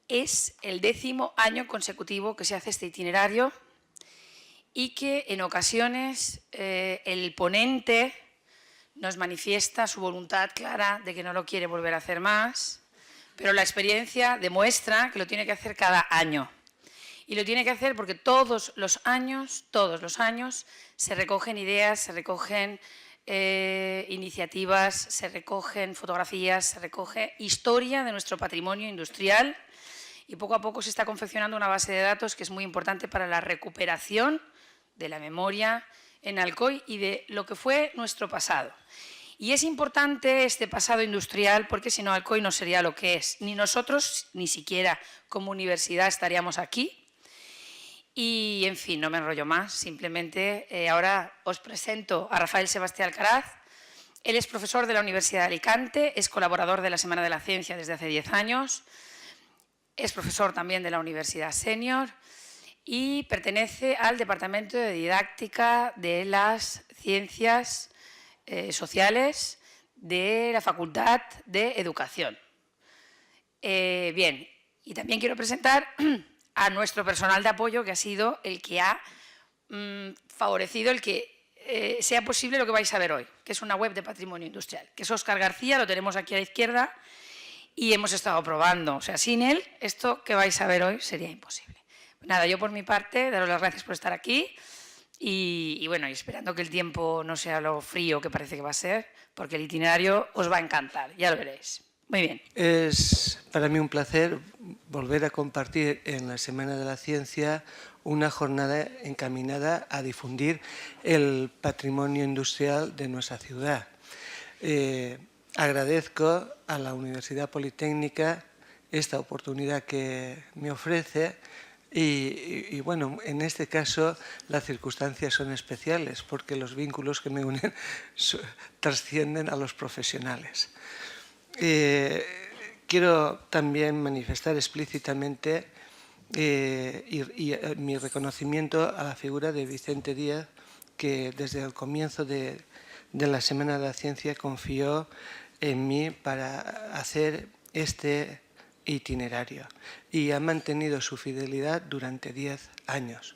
Es el 10º año consecutivo que se hace este itinerario y que en ocasiones el ponente nos manifiesta su voluntad clara de que no lo quiere volver a hacer más, pero la experiencia demuestra que lo tiene que hacer cada año. Y lo tiene que hacer porque todos los años, se recogen ideas, se recogen iniciativas, se recogen fotografías, se recoge historia de nuestro patrimonio industrial y poco a poco se está confeccionando una base de datos que es muy importante para la recuperación de la memoria en Alcoy y de lo que fue nuestro pasado. Y es importante este pasado industrial porque si no Alcoy no sería lo que es. Ni nosotros, ni siquiera como universidad estaríamos aquí. Y, en fin, no me enrollo más, simplemente ahora os presento a Rafael Sebastián Alcaraz. Él es profesor de la Universidad de Alicante, es colaborador de la Semana de la Ciencia desde hace 10 años, es profesor también de la Universidad Senior y pertenece al Departamento de Didáctica de las Ciencias Sociales de la Facultad de Educación. Bien, y también quiero presentar a nuestro personal de apoyo, que ha sido el que ha favorecido el que sea posible lo que vais a ver hoy, que es una web de patrimonio industrial, que es Óscar García, lo tenemos aquí a la izquierda, y hemos estado probando. O sea, sin él, esto que vais a ver hoy sería imposible. Nada, yo por mi parte, daros las gracias por estar aquí, y bueno, y esperando que el tiempo no sea lo frío que parece que va a ser, porque el itinerario os va a encantar, ya lo veréis. Muy bien. Es para mí un placer volver a compartir en la Semana de la Ciencia una jornada encaminada a difundir el patrimonio industrial de nuestra ciudad. Agradezco a la Universidad Politécnica esta oportunidad que me ofrece y bueno, en este caso las circunstancias son especiales porque los vínculos que me unen trascienden a los profesionales. Quiero también manifestar explícitamente mi reconocimiento a la figura de Vicente Díaz, que desde el comienzo de la Semana de la Ciencia confió en mí para hacer este itinerario y ha mantenido su fidelidad durante 10 años.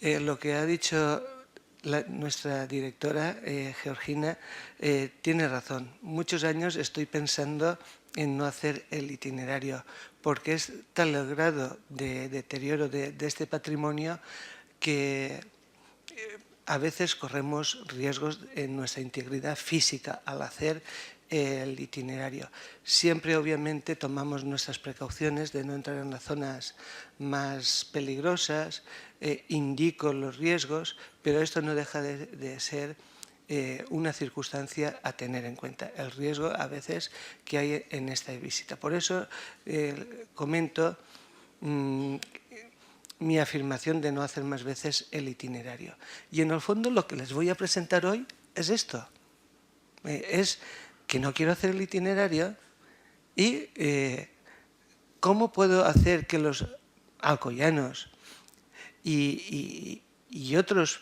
Lo que ha dicho nuestra directora, Georgina, tiene razón. Muchos años estoy pensando en no hacer el itinerario, porque es tal el grado de deterioro de este patrimonio que a veces corremos riesgos en nuestra integridad física al hacer el itinerario. Siempre, obviamente, tomamos nuestras precauciones de no entrar en las zonas más peligrosas, indico los riesgos, pero esto no deja de ser una circunstancia a tener en cuenta, el riesgo a veces que hay en esta visita. Por eso comento mi afirmación de no hacer más veces el itinerario. Y en el fondo lo que les voy a presentar hoy es esto, es que no quiero hacer el itinerario y cómo puedo hacer que los alcoyanos y otros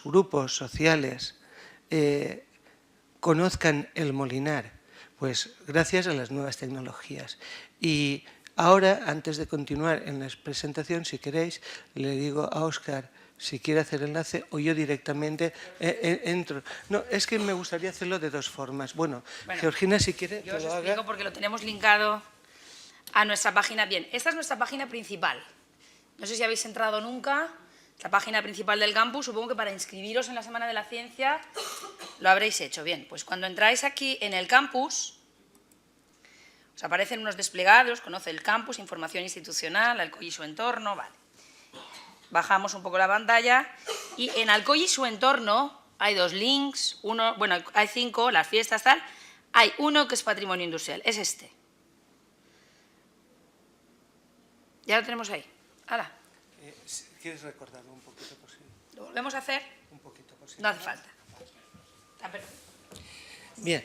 grupos sociales conozcan el Molinar. Pues gracias a las nuevas tecnologías. Y ahora, antes de continuar en la presentación, si queréis, le digo a Óscar si quiere hacer enlace o yo directamente entro. No, es que me gustaría hacerlo de dos formas. Bueno, Georgina, si quiere, yo os explico porque lo tenemos linkado a nuestra página. Bien, esta es nuestra página principal. No sé si habéis entrado nunca. La página principal del campus, supongo que para inscribiros en la Semana de la Ciencia lo habréis hecho. Bien, pues cuando entráis aquí en el campus, os aparecen unos desplegados, conoce el campus, información institucional, Alcoy y su entorno, vale. Bajamos un poco la pantalla y en Alcoy y su entorno hay dos links, uno, bueno, hay 5, las fiestas, tal. Hay uno que es patrimonio industrial, es este. Ya lo tenemos ahí. ¡Hala! ¿Quieres recordarlo un poquito posible? ¿Lo volvemos a hacer? Un poquito posible. No hace falta. Bien.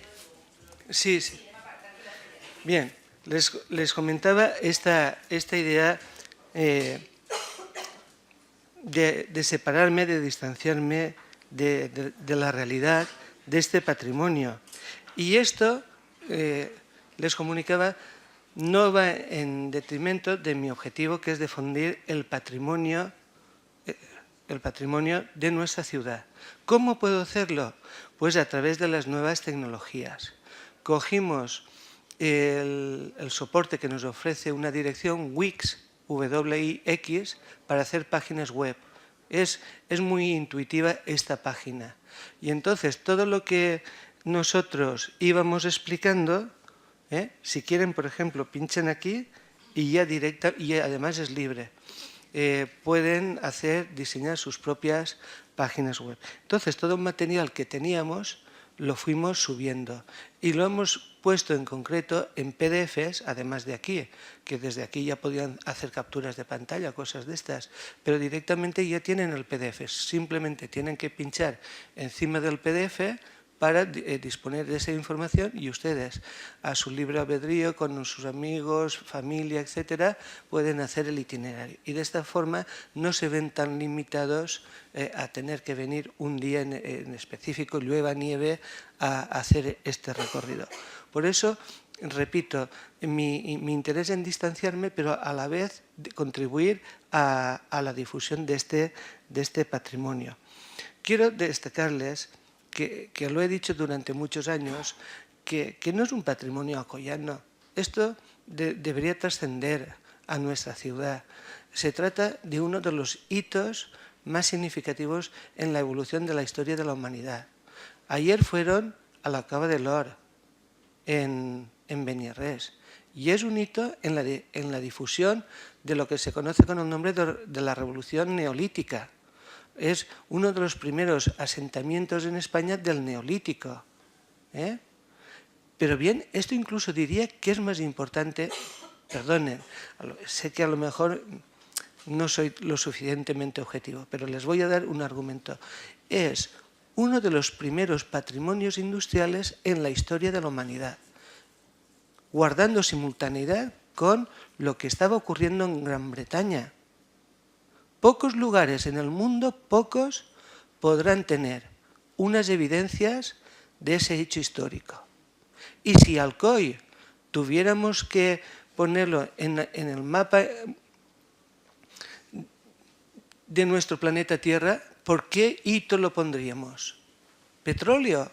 Sí. Bien. Les comentaba esta idea de separarme, de distanciarme de la realidad de este patrimonio. Y esto, les comunicaba, no va en detrimento de mi objetivo, que es difundir el patrimonio de nuestra ciudad. ¿Cómo puedo hacerlo? Pues a través de las nuevas tecnologías. Cogimos el soporte que nos ofrece una dirección Wix, WIX, para hacer páginas web. Es muy intuitiva esta página. Y entonces todo lo que nosotros íbamos explicando, si quieren, por ejemplo, pinchan aquí y ya y además es libre. Pueden diseñar sus propias páginas web. Entonces, todo el material que teníamos lo fuimos subiendo y lo hemos puesto en concreto en PDFs, además de aquí, que desde aquí ya podían hacer capturas de pantalla, cosas de estas, pero directamente ya tienen el PDF. Simplemente tienen que pinchar encima del PDF para disponer de esa información y ustedes, a su libre albedrío, con sus amigos, familia, etcétera, pueden hacer el itinerario. Y de esta forma no se ven tan limitados a tener que venir un día en específico, llueva, nieve, a hacer este recorrido. Por eso, repito, mi interés en distanciarme, pero a la vez contribuir a la difusión de este patrimonio. Quiero destacarles que lo he dicho durante muchos años, que no es un patrimonio alcoyano. Esto debería trascender a nuestra ciudad. Se trata de uno de los hitos más significativos en la evolución de la historia de la humanidad. Ayer fueron a la Cava de l'Or, en Beniarrés, y es un hito en la difusión de lo que se conoce con el nombre de la Revolución Neolítica. Es uno de los primeros asentamientos en España del Neolítico. Pero bien, esto incluso diría que es más importante, perdonen, sé que a lo mejor no soy lo suficientemente objetivo, pero les voy a dar un argumento. Es uno de los primeros patrimonios industriales en la historia de la humanidad, guardando simultaneidad con lo que estaba ocurriendo en Gran Bretaña. Pocos lugares en el mundo, podrán tener unas evidencias de ese hecho histórico. Y si Alcoy tuviéramos que ponerlo en el mapa de nuestro planeta Tierra, ¿por qué hito lo pondríamos? ¿Petróleo?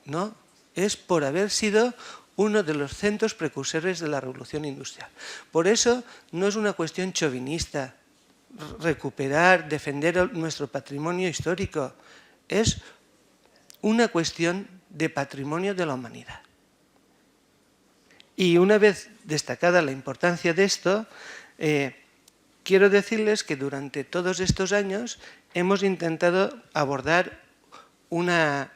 No, es por haber sido uno de los centros precursores de la revolución industrial. Por eso no es una cuestión chauvinista recuperar, defender nuestro patrimonio histórico. Es una cuestión de patrimonio de la humanidad. Y una vez destacada la importancia de esto, quiero decirles que durante todos estos años hemos intentado abordar una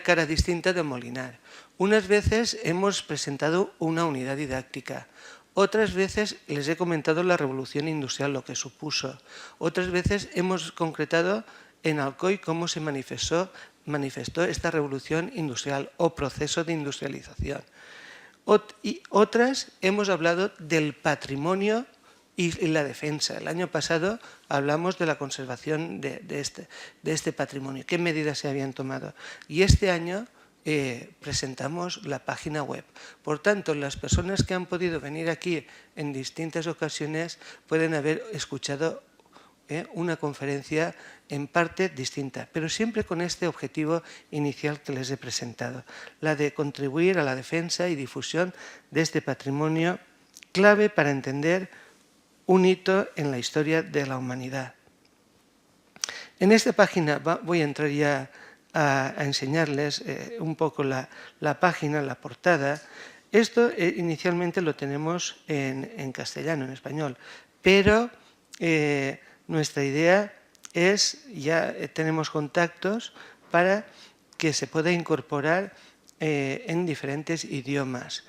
cara distinta de Molinar. Unas veces hemos presentado una unidad didáctica, otras veces les he comentado la revolución industrial, lo que supuso, otras veces hemos concretado en Alcoy cómo se manifestó esta revolución industrial o proceso de industrialización. Y otras hemos hablado del patrimonio y la defensa. El año pasado hablamos de la conservación de este patrimonio, qué medidas se habían tomado. Y este año presentamos la página web. Por tanto, las personas que han podido venir aquí en distintas ocasiones pueden haber escuchado una conferencia en parte distinta, pero siempre con este objetivo inicial que les he presentado, la de contribuir a la defensa y difusión de este patrimonio clave para entender un hito en la historia de la humanidad. En esta página voy a entrar ya a enseñarles un poco la página, la portada. Esto inicialmente lo tenemos en castellano, en español, pero nuestra idea es, ya tenemos contactos para que se pueda incorporar en diferentes idiomas.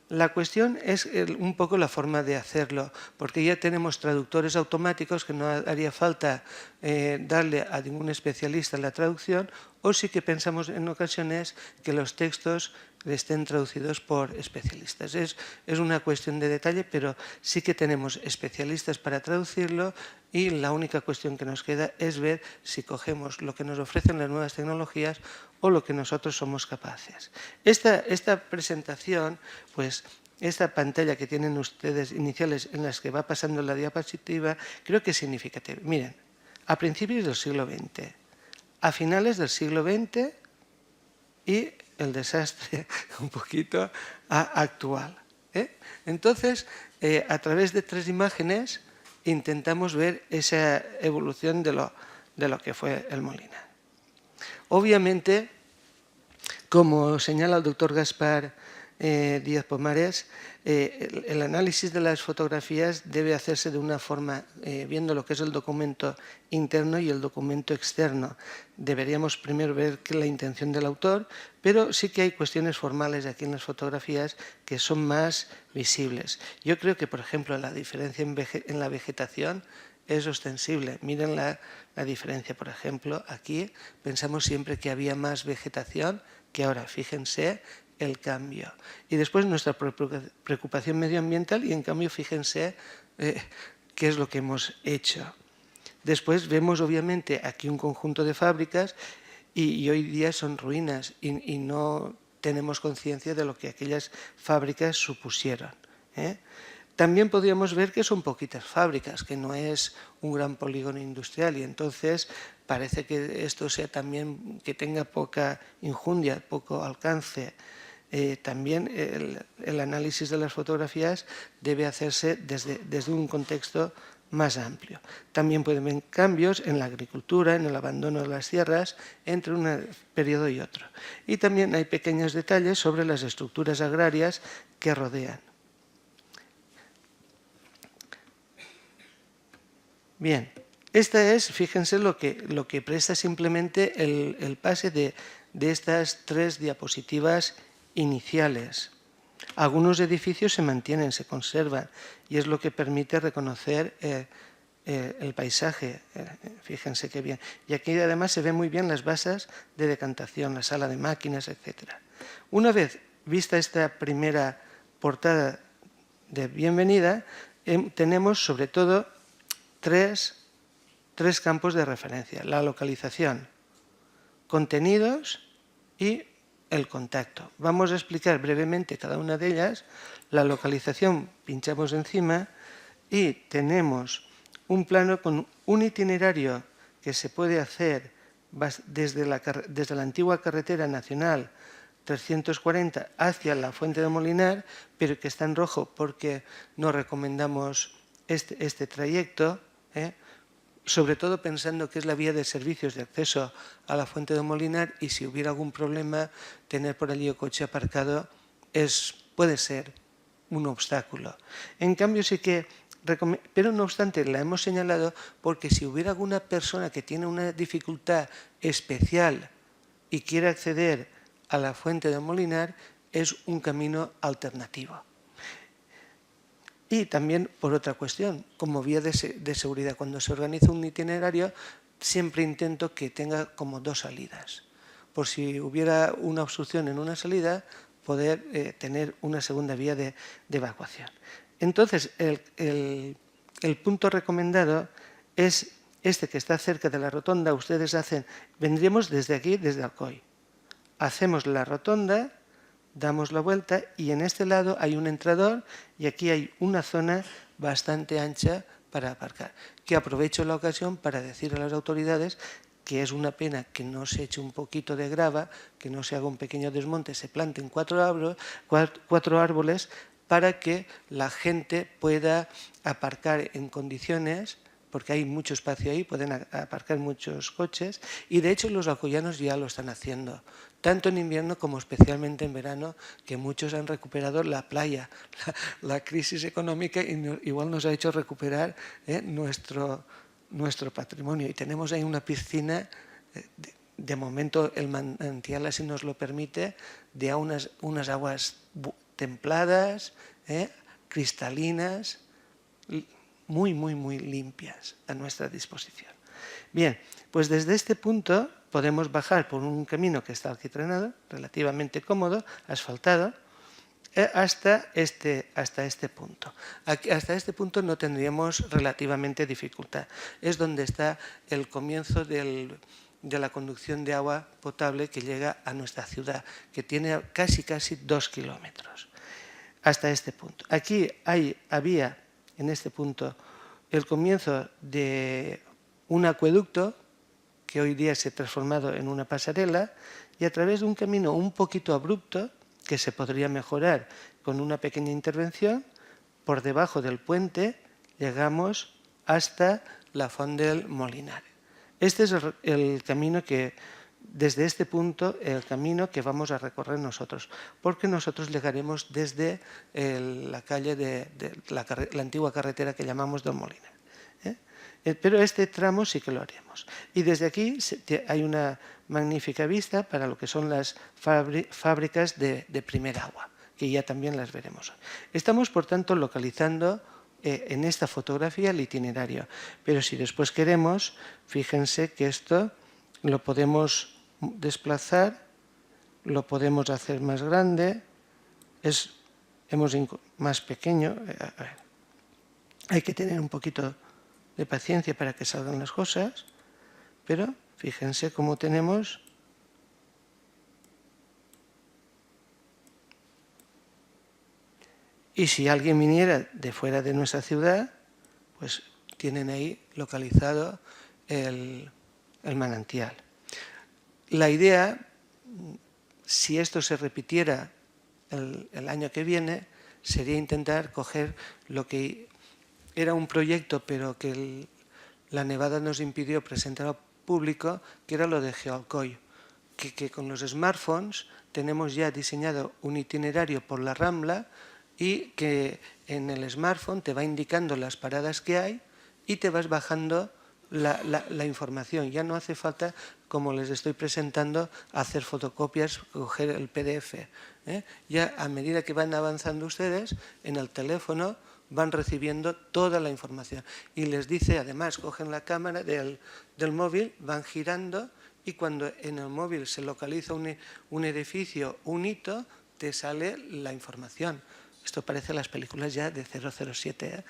La cuestión es un poco la forma de hacerlo, porque ya tenemos traductores automáticos que no haría falta darle a ningún especialista la traducción, o sí que pensamos en ocasiones que los textos estén traducidos por especialistas. Es una cuestión de detalle, pero sí que tenemos especialistas para traducirlo y la única cuestión que nos queda es ver si cogemos lo que nos ofrecen las nuevas tecnologías o lo que nosotros somos capaces. Esta presentación, pues esta pantalla que tienen ustedes iniciales en las que va pasando la diapositiva, creo que es significativa. Miren, a principios del siglo XX, a finales del siglo XX y el desastre un poquito actual. Entonces, a través de 3 imágenes intentamos ver esa evolución de lo que fue el Molinar. Obviamente, como señala el doctor Gaspar Díaz Pomares, el análisis de las fotografías debe hacerse de una forma, viendo lo que es el documento interno y el documento externo. Deberíamos primero ver la intención del autor, pero sí que hay cuestiones formales aquí en las fotografías que son más visibles. Yo creo que, por ejemplo, la diferencia en la vegetación es ostensible. Miren la diferencia, por ejemplo, aquí pensamos siempre que había más vegetación que ahora. Fíjense el cambio. Y después nuestra preocupación medioambiental y en cambio fíjense qué es lo que hemos hecho. Después vemos obviamente aquí un conjunto de fábricas y hoy día son ruinas y no tenemos conciencia de lo que aquellas fábricas supusieron. También podríamos ver que son poquitas fábricas, que no es un gran polígono industrial y entonces parece que esto sea también que tenga poca enjundia, poco alcance. También el análisis de las fotografías debe hacerse desde un contexto más amplio. También pueden ver cambios en la agricultura, en el abandono de las tierras, entre un periodo y otro. Y también hay pequeños detalles sobre las estructuras agrarias que rodean. Bien, esta es, fíjense, lo que presta simplemente el pase de estas 3 diapositivas iniciales. Algunos edificios se mantienen, se conservan, y es lo que permite reconocer el paisaje. Fíjense qué bien. Y aquí además se ven muy bien las bases de decantación, la sala de máquinas, etc. Una vez vista esta primera portada de bienvenida, tenemos sobre todo tres campos de referencia: la localización, contenidos y el contacto. Vamos a explicar brevemente cada una de ellas. La localización, pinchamos encima y tenemos un plano con un itinerario que se puede hacer desde la antigua carretera nacional 340 hacia la Fuente de Molinar, pero que está en rojo porque no recomendamos este trayecto, sobre todo pensando que es la vía de servicios de acceso a la Fuente de Molinar y si hubiera algún problema, tener por allí el coche aparcado puede ser un obstáculo. En cambio, sí que, pero no obstante, la hemos señalado porque si hubiera alguna persona que tiene una dificultad especial y quiere acceder a la Fuente de Molinar, es un camino alternativo. Y también por otra cuestión, como vía de seguridad, cuando se organiza un itinerario, siempre intento que tenga como 2 salidas. Por si hubiera una obstrucción en una salida, poder tener una segunda vía de evacuación. Entonces, el punto recomendado es este que está cerca de la rotonda. Ustedes vendríamos desde aquí, desde Alcoy. Hacemos la rotonda, damos la vuelta y en este lado hay un entrador y aquí hay una zona bastante ancha para aparcar. Que aprovecho la ocasión para decir a las autoridades que es una pena que no se eche un poquito de grava, que no se haga un pequeño desmonte, se planten 4 árboles para que la gente pueda aparcar en condiciones, porque hay mucho espacio ahí, pueden aparcar muchos coches y de hecho los alcoyanos ya lo están haciendo, tanto en invierno como especialmente en verano, que muchos han recuperado la playa. La crisis económica igual nos ha hecho recuperar nuestro patrimonio y tenemos ahí una piscina, de momento el manantial así nos lo permite, de unas aguas templadas, cristalinas, muy, muy, muy limpias a nuestra disposición. Bien, pues desde este punto podemos bajar por un camino que está alquitranado, relativamente cómodo, asfaltado, hasta este punto. Hasta este punto no tendríamos relativamente dificultad. Es donde está el comienzo de la conducción de agua potable que llega a nuestra ciudad, que tiene casi 2 kilómetros. Hasta este punto. Aquí había, en este punto, el comienzo de un acueducto que hoy día se ha transformado en una pasarela, y a través de un camino un poquito abrupto, que se podría mejorar con una pequeña intervención, por debajo del puente llegamos hasta la Font del Molinar. Este es el camino que, desde este punto, el camino que vamos a recorrer nosotros, porque nosotros llegaremos desde la calle la antigua carretera que llamamos del Molinar. Pero este tramo sí que lo haremos. Y desde aquí hay una magnífica vista para lo que son las fábricas de primer agua, que ya también las veremos. Estamos, por tanto, localizando en esta fotografía el itinerario. Pero si después queremos, fíjense que esto lo podemos desplazar, lo podemos hacer más grande, más pequeño. Hay que tener un poquito de paciencia para que salgan las cosas, pero fíjense cómo tenemos y si alguien viniera de fuera de nuestra ciudad, pues tienen ahí localizado el manantial. La idea, si esto se repitiera el año que viene, sería intentar coger lo que era un proyecto, pero que la nevada nos impidió presentar al público, que era lo de Geoalcoy, que con los smartphones tenemos ya diseñado un itinerario por la Rambla y que en el smartphone te va indicando las paradas que hay y te vas bajando la información. Ya no hace falta, como les estoy presentando, hacer fotocopias, coger el PDF. Ya a medida que van avanzando ustedes, en el teléfono van recibiendo toda la información. Y les dice, además, cogen la cámara del móvil, van girando y cuando en el móvil se localiza un edificio, un hito, te sale la información. Esto parece las películas ya de 007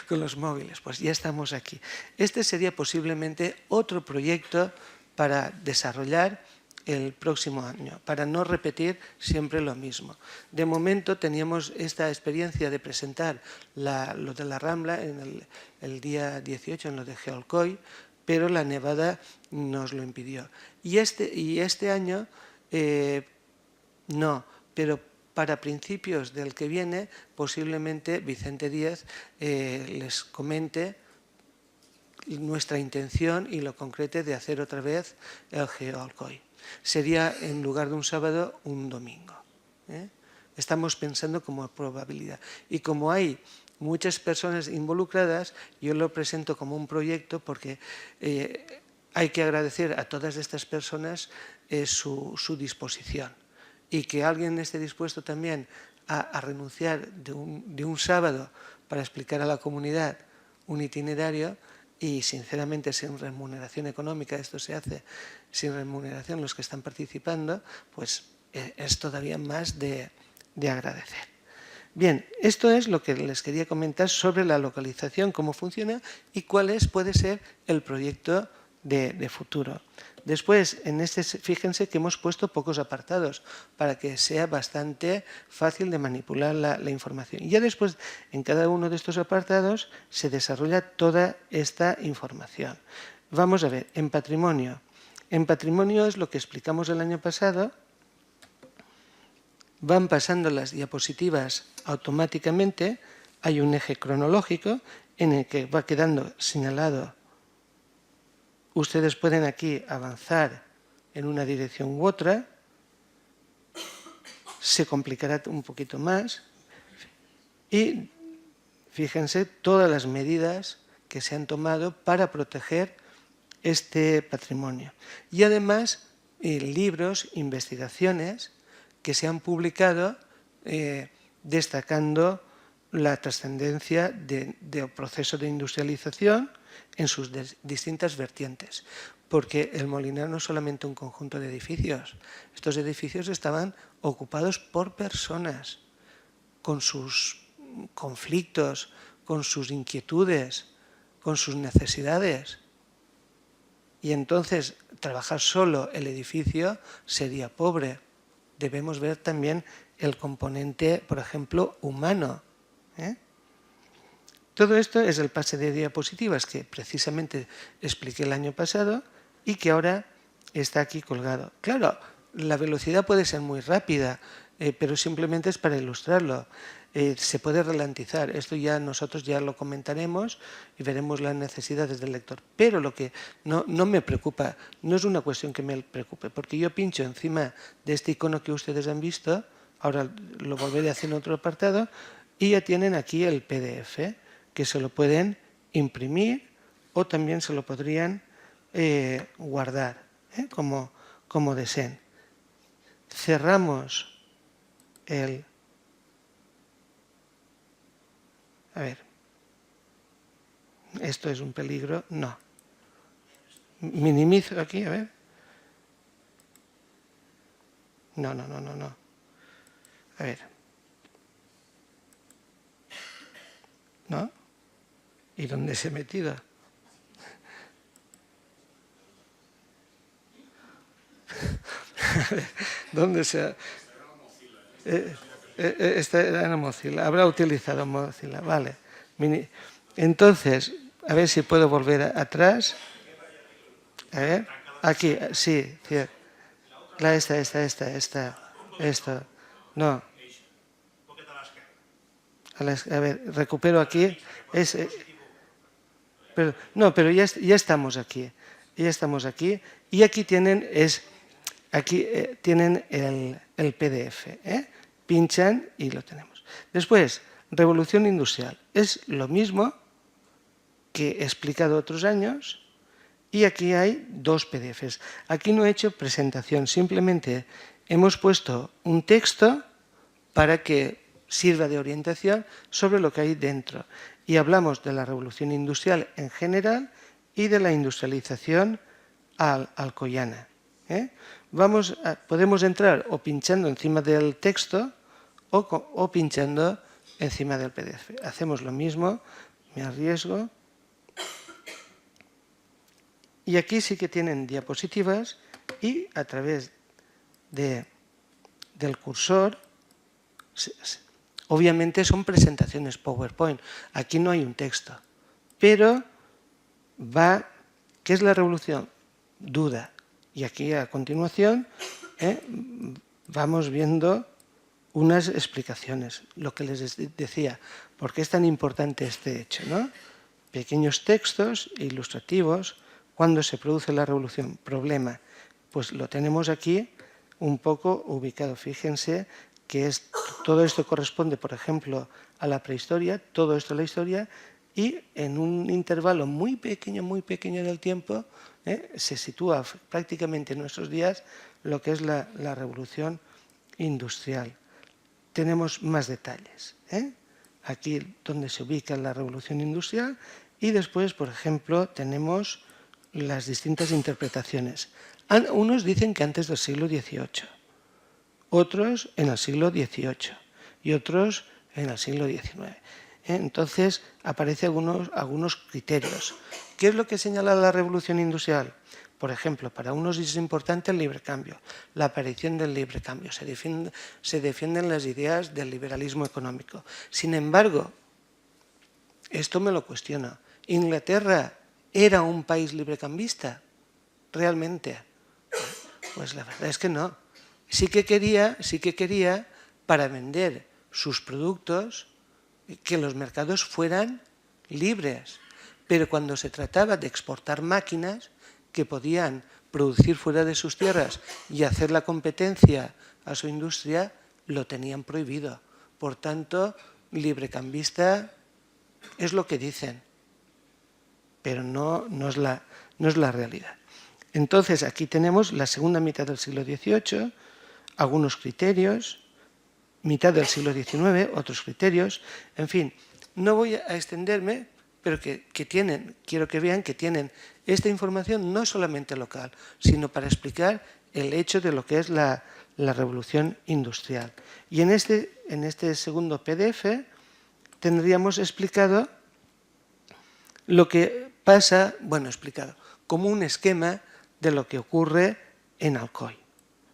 con los móviles. Pues ya estamos aquí. Este sería posiblemente otro proyecto para desarrollar el próximo año, para no repetir siempre lo mismo. De momento teníamos esta experiencia de presentar lo de la Rambla en el día 18, en lo de Geoalcoy, pero la nevada nos lo impidió. Y este año no, pero para principios del que viene, posiblemente Vicente Díaz les comente nuestra intención y lo concrete de hacer otra vez el Geoalcoy. Sería, en lugar de un sábado, un domingo. Estamos pensando como probabilidad. Y como hay muchas personas involucradas, yo lo presento como un proyecto porque hay que agradecer a todas estas personas su disposición. Y que alguien esté dispuesto también a renunciar de un sábado para explicar a la comunidad un itinerario y, sinceramente, sin remuneración económica, esto se hace sin remuneración los que están participando, pues es todavía más de agradecer. Bien, esto es lo que les quería comentar sobre la localización, cómo funciona y cuál puede ser el proyecto de futuro. Después, fíjense que hemos puesto pocos apartados para que sea bastante fácil de manipular la información. Y ya después, en cada uno de estos apartados, se desarrolla toda esta información. Vamos a ver, en patrimonio. En patrimonio es lo que explicamos el año pasado. Van pasando las diapositivas automáticamente. Hay un eje cronológico en el que va quedando señalado. Ustedes pueden aquí avanzar en una dirección u otra. Se complicará un poquito más. Y fíjense todas las medidas que se han tomado para proteger este patrimonio. Y además, libros, investigaciones que se han publicado destacando la trascendencia del proceso de industrialización en sus distintas vertientes, porque el Molinar no es solamente un conjunto de edificios, estos edificios estaban ocupados por personas, con sus conflictos, con sus inquietudes, con sus necesidades. Y entonces trabajar solo el edificio sería pobre. Debemos ver también el componente, por ejemplo, humano. Todo esto es el pase de diapositivas que precisamente expliqué el año pasado y que ahora está aquí colgado. Claro, la velocidad puede ser muy rápida, pero simplemente es para ilustrarlo. Se puede ralentizar, esto ya nosotros ya lo comentaremos y veremos las necesidades del lector. Pero lo que no me preocupa, no es una cuestión que me preocupe, porque yo pincho encima de este icono que ustedes han visto, ahora lo volveré a hacer en otro apartado, y ya tienen aquí el PDF, que se lo pueden imprimir o también se lo podrían guardar, como deseen. Cerramos el... A ver, esto es un peligro, no. Minimizo aquí, a ver. No. A ver. ¿No? ¿Y dónde se ha metido? ¿Dónde se ha...? Esta era Mozilla, habrá utilizado Mozilla, vale. Entonces, a ver si puedo volver atrás. A ver, aquí, sí, cierto. Esta. No. A ver, recupero aquí. Pero ya estamos aquí. Ya estamos aquí. Y aquí tienen, tienen el PDF. Pinchan y lo tenemos. Después, revolución industrial. Es lo mismo que he explicado otros años. Y aquí hay dos PDFs. Aquí no he hecho presentación, simplemente hemos puesto un texto para que sirva de orientación sobre lo que hay dentro. Y hablamos de la revolución industrial en general y de la industrialización alcoyana. Podemos entrar o pinchando encima del texto o pinchando encima del PDF. Hacemos lo mismo, me arriesgo. Y aquí sí que tienen diapositivas y a través del cursor, obviamente son presentaciones PowerPoint, aquí no hay un texto, pero ¿qué es la revolución? Duda. Y aquí a continuación vamos viendo unas explicaciones, lo que les decía, por qué es tan importante este hecho, ¿no? Pequeños textos ilustrativos. ¿Cuándo se produce la revolución? Problema. Pues lo tenemos aquí un poco ubicado. Fíjense que todo esto corresponde, por ejemplo, a la prehistoria, todo esto a la historia, y en un intervalo muy pequeño del tiempo se sitúa prácticamente en nuestros días lo que es la revolución industrial. Tenemos más detalles. Aquí donde se ubica la revolución industrial y después, por ejemplo, tenemos las distintas interpretaciones. Unos dicen que antes del siglo XVIII, otros en el siglo XVIII y otros en el siglo XIX. Entonces, aparecen algunos criterios. ¿Qué es lo que señala la revolución industrial? Por ejemplo, para unos es importante el libre cambio, la aparición del libre cambio. Se defienden las ideas del liberalismo económico. Sin embargo, esto me lo cuestiona. ¿Inglaterra era un país librecambista? ¿Realmente? Pues la verdad es que no. Sí que quería, para vender sus productos, que los mercados fueran libres. Pero cuando se trataba de exportar máquinas que podían producir fuera de sus tierras y hacer la competencia a su industria, lo tenían prohibido. Por tanto, librecambista es lo que dicen, pero no es la realidad. Entonces, aquí tenemos la segunda mitad del siglo XVIII, algunos criterios, mitad del siglo XIX, otros criterios, en fin, no voy a extenderme, pero que quiero que vean que tienen esta información no solamente local, sino para explicar el hecho de lo que es la revolución industrial. Y en este segundo PDF tendríamos explicado lo que pasa, bueno, explicado, como un esquema de lo que ocurre en Alcoy,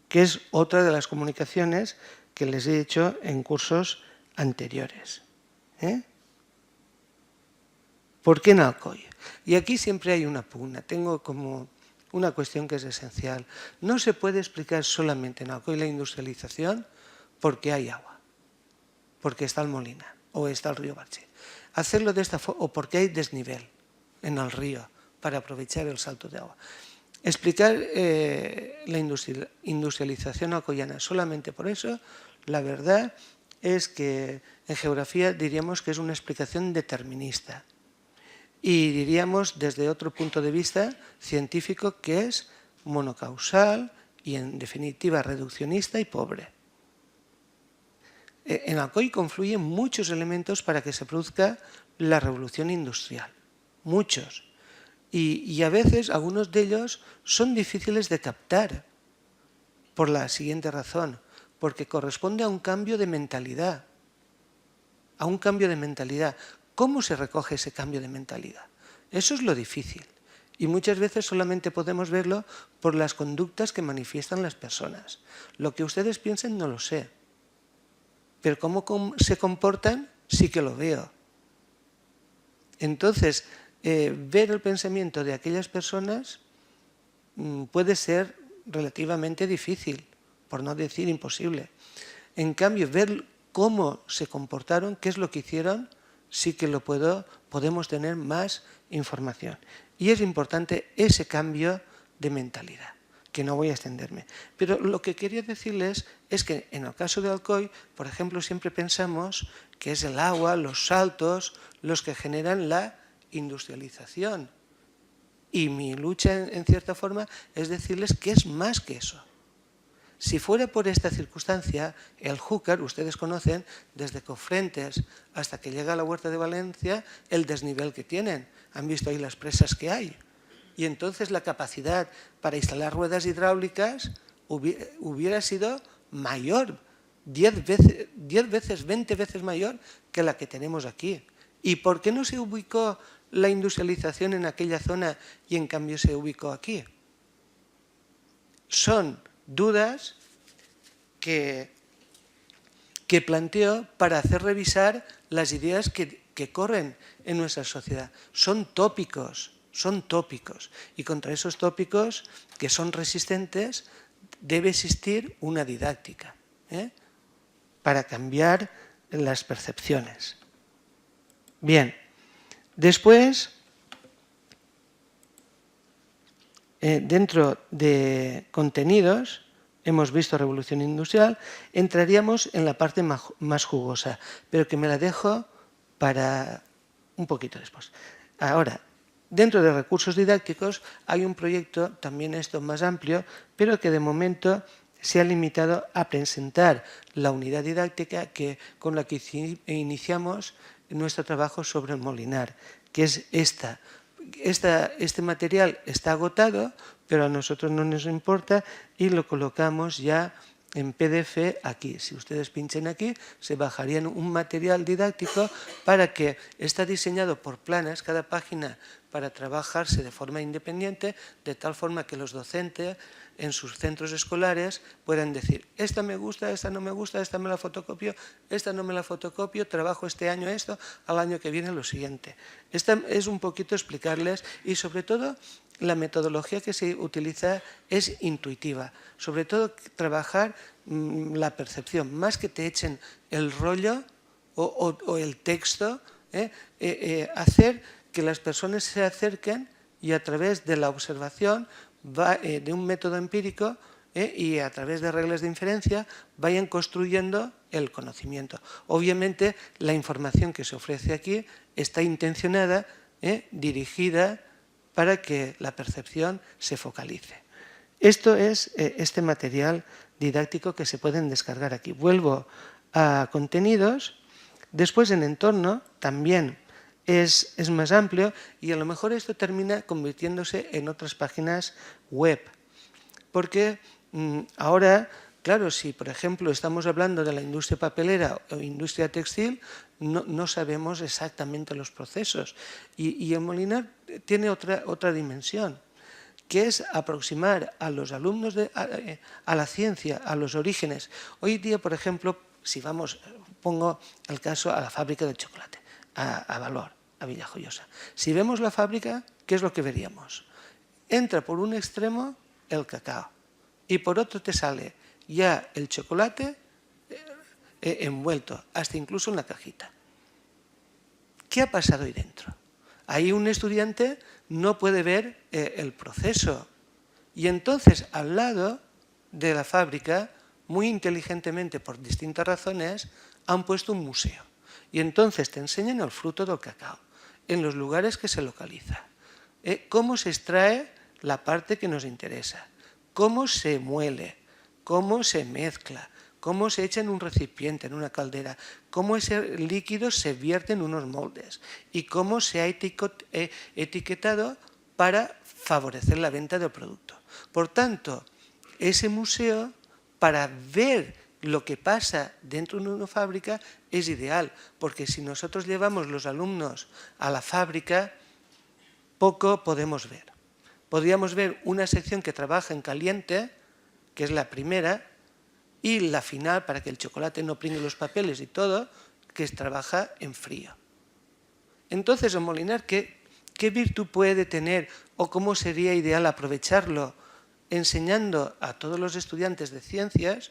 que es otra de las comunicaciones que les he hecho en cursos anteriores. ¿Por qué en Alcoy? Y aquí siempre hay una pugna, tengo como una cuestión que es esencial. No se puede explicar solamente en Alcoy la industrialización porque hay agua, porque está el Molina o está el río Barche. Hacerlo de esta forma, o porque hay desnivel en el río para aprovechar el salto de agua. Explicar la industrialización alcoyana solamente por eso, la verdad es que en geografía diríamos que es una explicación determinista. Y diríamos desde otro punto de vista científico que es monocausal y en definitiva reduccionista y pobre. En Alcoy confluyen muchos elementos para que se produzca la revolución industrial, muchos. Y a veces algunos de ellos son difíciles de captar por la siguiente razón, porque corresponde a un cambio de mentalidad, a un cambio de mentalidad. ¿Cómo se recoge ese cambio de mentalidad? Eso es lo difícil. Y muchas veces solamente podemos verlo por las conductas que manifiestan las personas. Lo que ustedes piensen no lo sé. Pero cómo se comportan sí que lo veo. Entonces, ver el pensamiento de aquellas personas puede ser relativamente difícil, por no decir imposible. En cambio, ver cómo se comportaron, qué es lo que hicieron, sí que podemos tener más información. Y es importante ese cambio de mentalidad, que no voy a extenderme. Pero lo que quería decirles es que en el caso de Alcoy, por ejemplo, siempre pensamos que es el agua, los saltos, los que generan la industrialización. Y mi lucha, en cierta forma, es decirles que es más que eso. Si fuera por esta circunstancia, el Júcar, ustedes conocen, desde Cofrentes hasta que llega a la Huerta de Valencia, el desnivel que tienen. Han visto ahí las presas que hay. Y entonces la capacidad para instalar ruedas hidráulicas hubiera sido mayor, 10 veces, 20 veces mayor que la que tenemos aquí. ¿Y por qué no se ubicó la industrialización en aquella zona y en cambio se ubicó aquí? Son dudas que planteo para hacer revisar las ideas que corren en nuestra sociedad. Son tópicos. Y contra esos tópicos que son resistentes debe existir una didáctica para cambiar las percepciones. Bien, después, dentro de contenidos, hemos visto revolución industrial, entraríamos en la parte más jugosa, pero que me la dejo para un poquito después. Ahora, dentro de recursos didácticos hay un proyecto, también esto más amplio, pero que de momento se ha limitado a presentar la unidad didáctica con la que iniciamos nuestro trabajo sobre el Molinar, que es esta. Este material está agotado, pero a nosotros no nos importa y lo colocamos ya en PDF aquí. Si ustedes pinchen aquí, se bajarían un material didáctico para que está diseñado por planas, cada página para trabajarse de forma independiente, de tal forma que los docentes en sus centros escolares puedan decir, esta me gusta, esta no me gusta, esta me la fotocopio, esta no me la fotocopio, trabajo este año esto, al año que viene lo siguiente. Esta es un poquito explicarles y sobre todo la metodología que se utiliza es intuitiva, sobre todo trabajar la percepción, más que te echen el rollo o el texto, hacer que las personas se acerquen y a través de la observación de un método empírico y a través de reglas de inferencia vayan construyendo el conocimiento. Obviamente la información que se ofrece aquí está intencionada, dirigida para que la percepción se focalice. Esto es este material didáctico que se pueden descargar aquí. Vuelvo a contenidos, después en entorno también es más amplio y a lo mejor esto termina convirtiéndose en otras páginas web. Porque ahora, claro, si por ejemplo estamos hablando de la industria papelera o industria textil, no sabemos exactamente los procesos. Y el Molinar tiene otra dimensión, que es aproximar a los alumnos a la ciencia, a los orígenes. Hoy día, por ejemplo, si pongo el caso a la fábrica de chocolate, a Valor, a Villajoyosa. Si vemos la fábrica, ¿qué es lo que veríamos? Entra por un extremo el cacao y por otro te sale ya el chocolate envuelto, hasta incluso en la cajita. ¿Qué ha pasado ahí dentro? Ahí un estudiante no puede ver el proceso y entonces al lado de la fábrica, muy inteligentemente por distintas razones, han puesto un museo y entonces te enseñan el fruto del cacao en los lugares que se localiza, cómo se extrae la parte que nos interesa, cómo se muele, cómo se mezcla, cómo se echa en un recipiente, en una caldera, cómo ese líquido se vierte en unos moldes y cómo se ha etiquetado para favorecer la venta del producto. Por tanto, ese museo, para ver lo que pasa dentro de una fábrica, es ideal, porque si nosotros llevamos los alumnos a la fábrica, poco podemos ver. Podríamos ver una sección que trabaja en caliente, que es la primera, y la final, para que el chocolate no pringue los papeles y todo, que trabaja en frío. Entonces, el Molinar, ¿qué virtud puede tener o cómo sería ideal aprovecharlo enseñando a todos los estudiantes de ciencias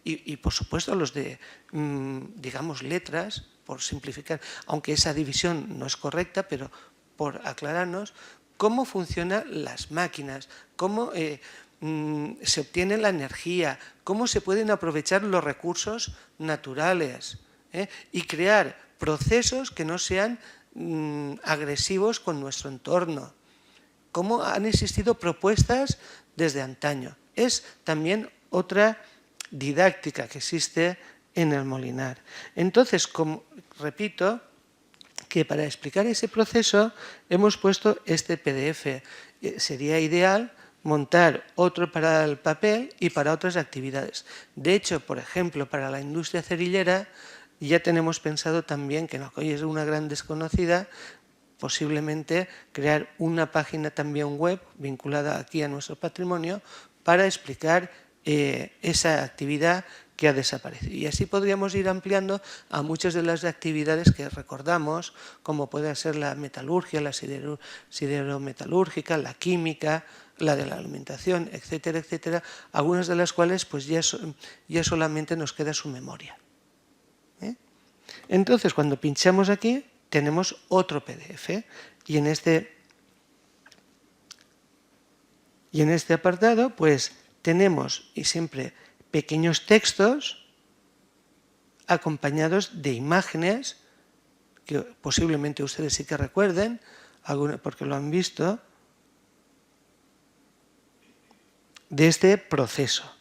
y por supuesto a los de, digamos, letras, por simplificar, aunque esa división no es correcta, pero por aclararnos, cómo funcionan las máquinas, cómo se obtiene la energía, cómo se pueden aprovechar los recursos naturales y crear procesos que no sean agresivos con nuestro entorno. Cómo han existido propuestas desde antaño. Es también otra didáctica que existe en el Molinar. Entonces, repito, que para explicar ese proceso hemos puesto este PDF. Sería ideal montar otro para el papel y para otras actividades. De hecho, por ejemplo, para la industria cerillera ya tenemos pensado también, que hoy es una gran desconocida, posiblemente crear una página también web vinculada aquí a nuestro patrimonio para explicar esa actividad que ha desaparecido. Y así podríamos ir ampliando a muchas de las actividades que recordamos, como puede ser la metalurgia, la siderometalúrgica, la química, la de la alimentación, etcétera, etcétera, algunas de las cuales pues ya solamente nos queda su memoria. Entonces, cuando pinchamos aquí, tenemos otro PDF y en este apartado pues tenemos y siempre pequeños textos acompañados de imágenes que posiblemente ustedes sí que recuerden, porque lo han visto, de este proceso.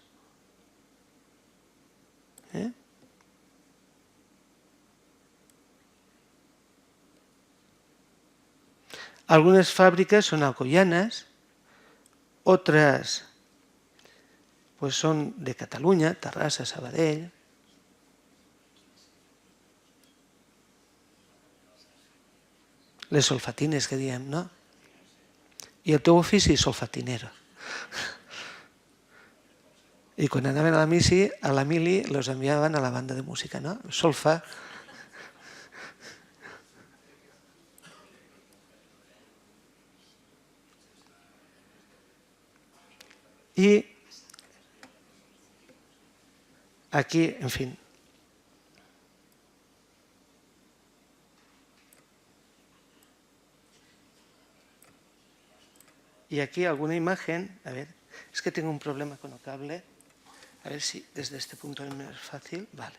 Algunas fábricas son alcoyanas, otras pues son de Cataluña, Terrassa, Sabadell. Les solfatines que diem, no? I el teu ofici, solfatinero. I quan anaven a la mili, los enviaven a la banda de música, no? Solfa. Y aquí, en fin. Y aquí alguna imagen, a ver, es que tengo un problema con el cable, a ver si desde este punto es más fácil, vale.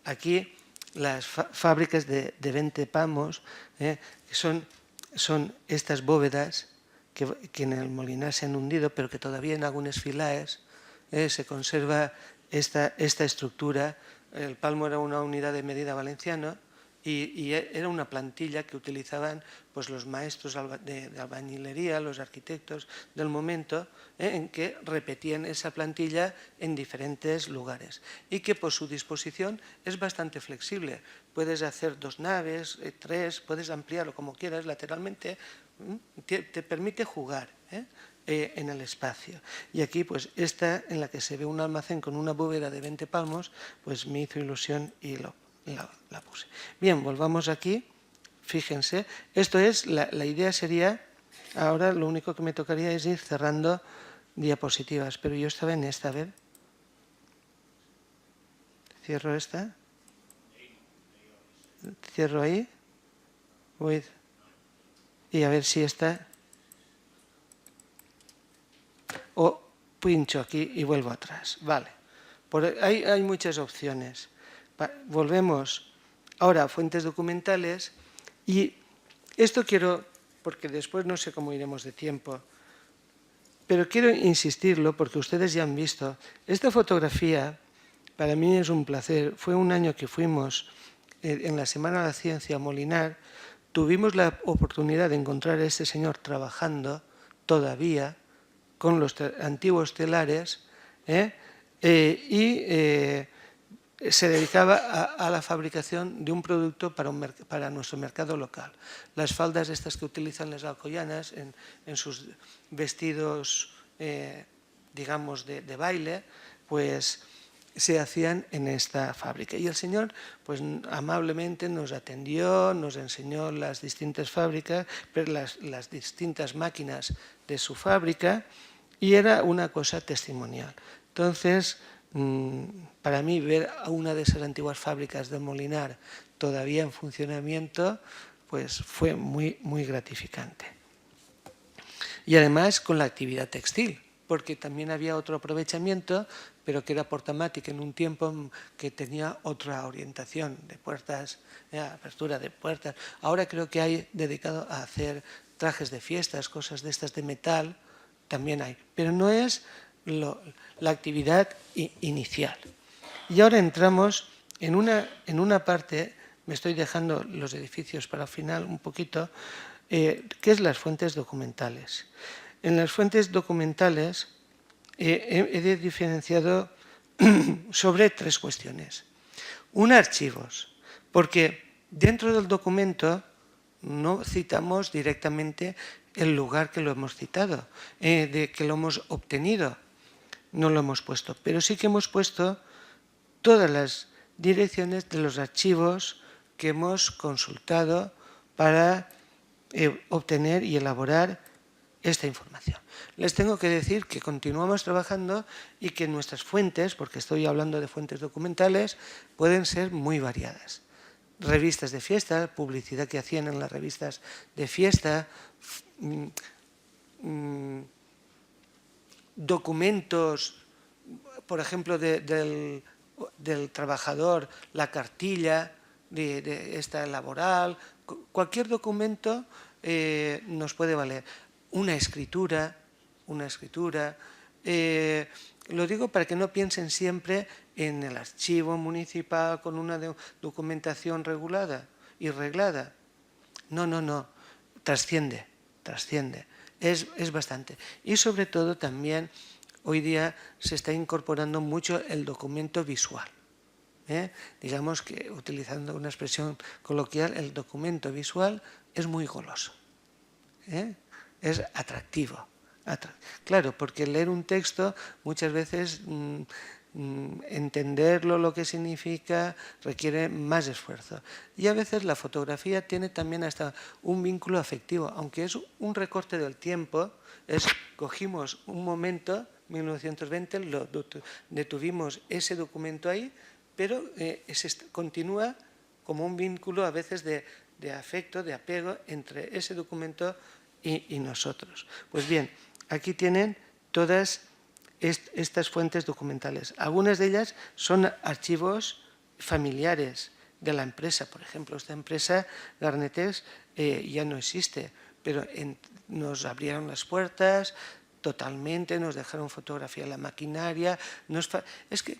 Aquí las fábricas de 20 pamos, que son estas bóvedas que en el Molinar se han hundido, pero que todavía en algunas filaes se conserva esta estructura. El palmo era una unidad de medida valenciana y era una plantilla que utilizaban pues, los maestros de albañilería, los arquitectos del momento, en que repetían esa plantilla en diferentes lugares y que por su disposición es bastante flexible. Puedes hacer 2 naves, 3, puedes ampliarlo como quieras lateralmente, te permite jugar en el espacio. Y aquí, pues esta en la que se ve un almacén con una bóveda de 20 palmos, pues me hizo ilusión y la puse. Bien, volvamos aquí. Fíjense, esto es, la idea sería, ahora lo único que me tocaría es ir cerrando diapositivas, pero yo estaba en esta, a ver. Cierro esta. Cierro ahí. Y a ver si esta. O pincho aquí y vuelvo atrás. Vale. Hay muchas opciones. Volvemos ahora a fuentes documentales. Y esto quiero, porque después no sé cómo iremos de tiempo, pero quiero insistirlo porque ustedes ya han visto. Esta fotografía, para mí es un placer. Fue un año que fuimos en la Semana de la Ciencia a Molinar. Tuvimos la oportunidad de encontrar a este señor trabajando todavía con los antiguos telares se dedicaba a la fabricación de un producto para nuestro mercado local. Las faldas estas que utilizan las alcoyanas en sus vestidos, digamos, de baile, pues se hacían en esta fábrica. Y el señor, pues amablemente nos atendió, nos enseñó las distintas fábricas, las distintas máquinas de su fábrica, y era una cosa testimonial. Entonces, para mí, ver a una de esas antiguas fábricas de Molinar todavía en funcionamiento, pues fue muy, muy gratificante. Y además con la actividad textil, porque también había otro aprovechamiento, pero que era portamática en un tiempo que tenía otra orientación de puertas, apertura de puertas. Ahora creo que hay dedicado a hacer trajes de fiestas, cosas de estas de metal, también hay, pero no es la actividad inicial. Y ahora entramos en una parte, me estoy dejando los edificios para el final un poquito, que es las fuentes documentales. En las fuentes documentales he diferenciado sobre 3 cuestiones. Una, archivos, porque dentro del documento no citamos directamente el lugar que lo hemos citado, de que lo hemos obtenido, no lo hemos puesto, pero sí que hemos puesto todas las direcciones de los archivos que hemos consultado para obtener y elaborar esta información. Les tengo que decir que continuamos trabajando y que nuestras fuentes, porque estoy hablando de fuentes documentales, pueden ser muy variadas. Revistas de fiesta, publicidad que hacían en las revistas de fiesta, documentos, por ejemplo, del trabajador, la cartilla de esta laboral, cualquier documento nos puede valer. Una escritura, lo digo para que no piensen siempre en el archivo municipal con una documentación regulada y reglada. No, trasciende, es bastante. Y sobre todo también hoy día se está incorporando mucho el documento visual. Digamos que, utilizando una expresión coloquial, el documento visual es muy goloso. Es atractivo. Claro, porque leer un texto muchas veces entenderlo, lo que significa, requiere más esfuerzo. Y a veces la fotografía tiene también hasta un vínculo afectivo, aunque es un recorte del tiempo, cogimos un momento, 1920, detuvimos ese documento ahí, pero continúa como un vínculo a veces de afecto, de apego entre ese documento y nosotros. Pues bien, aquí tienen todas estas fuentes documentales. Algunas de ellas son archivos familiares de la empresa. Por ejemplo, esta empresa, Garnetex, ya no existe, pero nos abrieron las puertas totalmente, nos dejaron fotografiar la maquinaria. Es que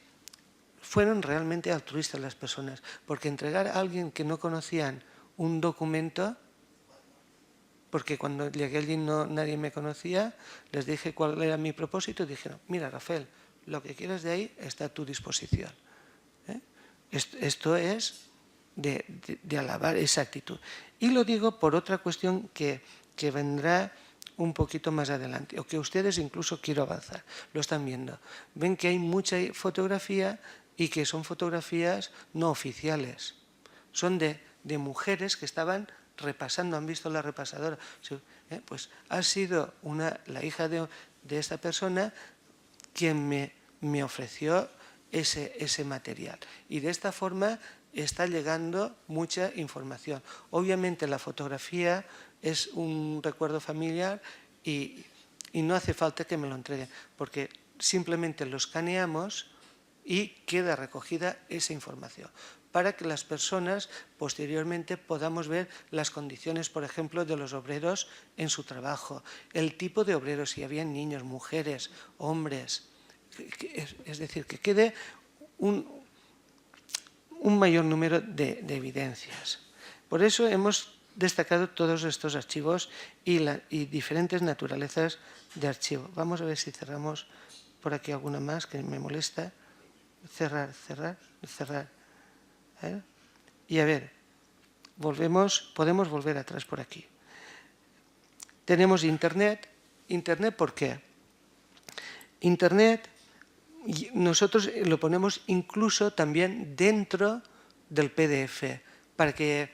fueron realmente altruistas las personas, porque entregar a alguien que no conocían un documento, porque cuando llegué allí nadie me conocía, les dije cuál era mi propósito y dijeron, mira Rafael, lo que quieras de ahí está a tu disposición. Esto es de alabar esa actitud. Y lo digo por otra cuestión que vendrá un poquito más adelante, o que ustedes incluso quiero avanzar. Lo están viendo. Ven que hay mucha fotografía y que son fotografías no oficiales. Son de mujeres que estaban repasando, han visto la repasadora. Pues ha sido la hija de esta persona quien me ofreció ese material. Y de esta forma está llegando mucha información. Obviamente la fotografía es un recuerdo familiar y no hace falta que me lo entreguen, porque simplemente lo escaneamos y queda recogida esa información, para que las personas posteriormente podamos ver las condiciones, por ejemplo, de los obreros en su trabajo, el tipo de obreros, si había niños, mujeres, hombres. Es decir, que quede un mayor número de evidencias. Por eso hemos destacado todos estos archivos y diferentes naturalezas de archivo. Vamos a ver si cerramos por aquí alguna más que me molesta. Cerrar. Y a ver, podemos volver atrás por aquí. Tenemos Internet. ¿Internet por qué? Internet nosotros lo ponemos incluso también dentro del PDF, para que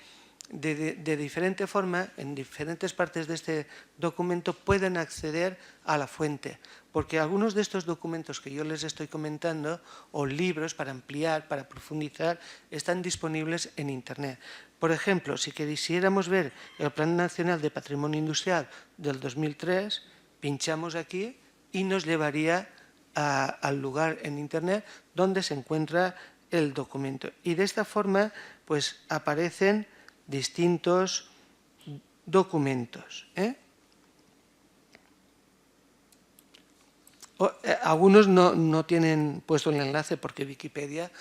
de diferente forma, en diferentes partes de este documento, puedan acceder a la fuente. Porque algunos de estos documentos que yo les estoy comentando, o libros para ampliar, para profundizar, están disponibles en Internet. Por ejemplo, si quisiéramos ver el Plan Nacional de Patrimonio Industrial del 2003, pinchamos aquí y nos llevaría al lugar en Internet donde se encuentra el documento. Y de esta forma, pues aparecen distintos documentos. Algunos no tienen puesto el enlace porque Wikipedia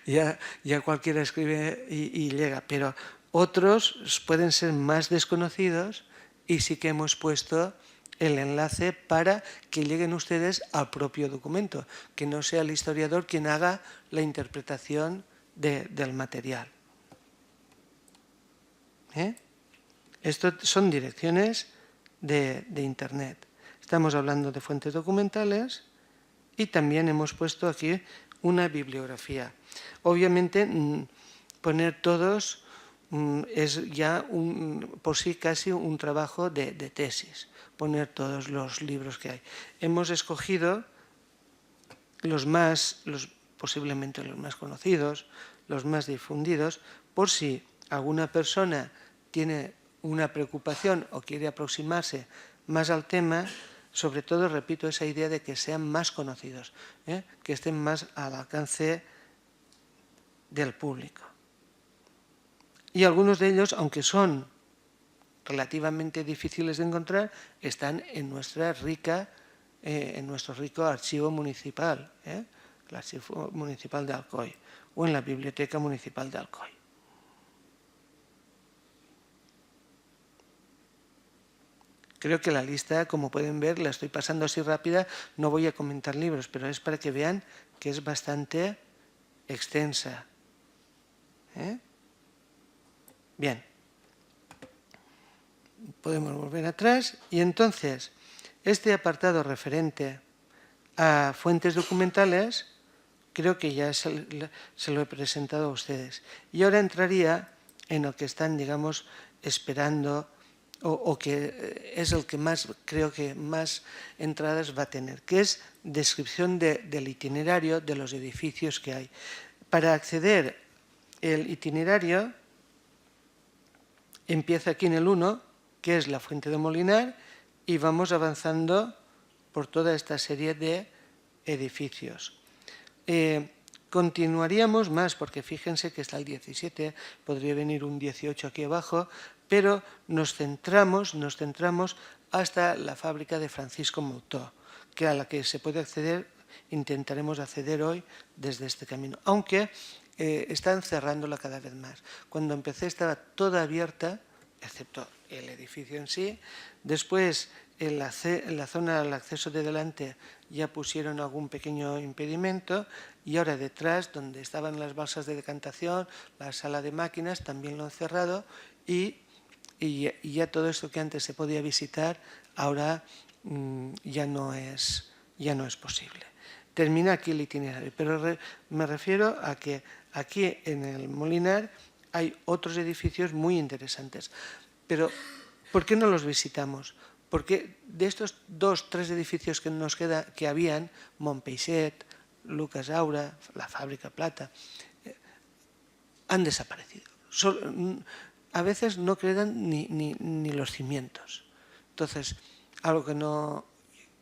ya cualquiera escribe y llega, pero otros pueden ser más desconocidos y sí que hemos puesto el enlace para que lleguen ustedes al propio documento, que no sea el historiador quien haga la interpretación del material. Estas son direcciones de Internet. Estamos hablando de fuentes documentales y también hemos puesto aquí una bibliografía. Obviamente, poner todos es ya por sí casi un trabajo de tesis, poner todos los libros que hay. Hemos escogido posiblemente los más conocidos, los más difundidos, por si alguna persona tiene una preocupación o quiere aproximarse más al tema. Sobre todo, repito, esa idea de que sean más conocidos, que estén más al alcance del público. Y algunos de ellos, aunque son relativamente difíciles de encontrar, están en nuestro rico archivo municipal, el archivo municipal de Alcoy, o en la Biblioteca Municipal de Alcoy. Creo que la lista, como pueden ver, la estoy pasando así rápida, no voy a comentar libros, pero es para que vean que es bastante extensa. Bien, podemos volver atrás y entonces este apartado referente a fuentes documentales creo que ya se lo he presentado a ustedes. Y ahora entraría en lo que están, digamos, esperando o que es el que más, creo que más entradas va a tener, que es descripción del itinerario de los edificios que hay. Para acceder el itinerario empieza aquí en el 1, que es la Fuente de Molinar, y vamos avanzando por toda esta serie de edificios. Continuaríamos más, porque fíjense que está el 17, podría venir un 18 aquí abajo, pero nos centramos hasta la fábrica de Francisco Moutó, que a la que se puede acceder, intentaremos acceder hoy desde este camino, aunque están cerrándola cada vez más. Cuando empecé estaba toda abierta, excepto el edificio en sí. Después, en la zona del acceso de delante ya pusieron algún pequeño impedimento, y ahora detrás, donde estaban las balsas de decantación, la sala de máquinas, también lo han cerrado, y ya todo esto que antes se podía visitar, ahora ya no es posible. Termina aquí el itinerario, pero me refiero a que aquí en el Molinar hay otros edificios muy interesantes. Pero, ¿por qué no los visitamos? Porque de estos 2 o 3 edificios que nos queda, que habían, Montpeixet, Lucas Aura, la Fábrica Plata, han desaparecido. A veces no quedan ni los cimientos. Entonces, algo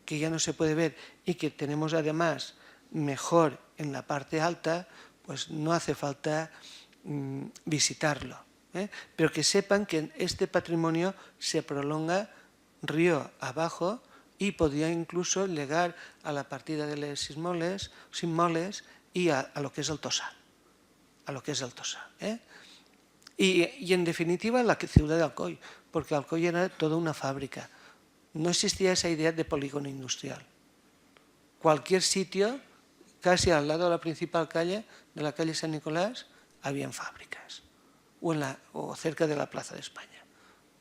que ya no se puede ver y que tenemos además mejor en la parte alta, pues no hace falta visitarlo. Pero que sepan que este patrimonio se prolonga río abajo y podría incluso llegar a la partida de los Simoles y a lo que es el Tossal. Y en definitiva la ciudad de Alcoy, porque Alcoy era toda una fábrica. No existía esa idea de polígono industrial. Cualquier sitio, casi al lado de la principal calle, de la calle San Nicolás, habían fábricas, o cerca de la Plaza de España.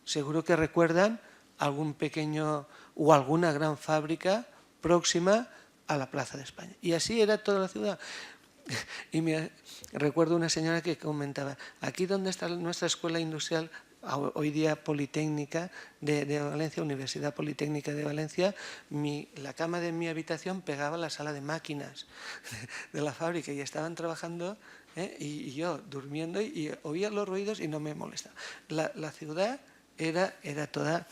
Seguro que recuerdan algún pequeño o alguna gran fábrica próxima a la Plaza de España. Y así era toda la ciudad. Y recuerdo una señora que comentaba, aquí donde está nuestra escuela industrial, hoy día Politécnica de Valencia, Universidad Politécnica de Valencia, la cama de mi habitación pegaba a la sala de máquinas de la fábrica y estaban trabajando y yo durmiendo y oía los ruidos y no me molestaba. La ciudad era toda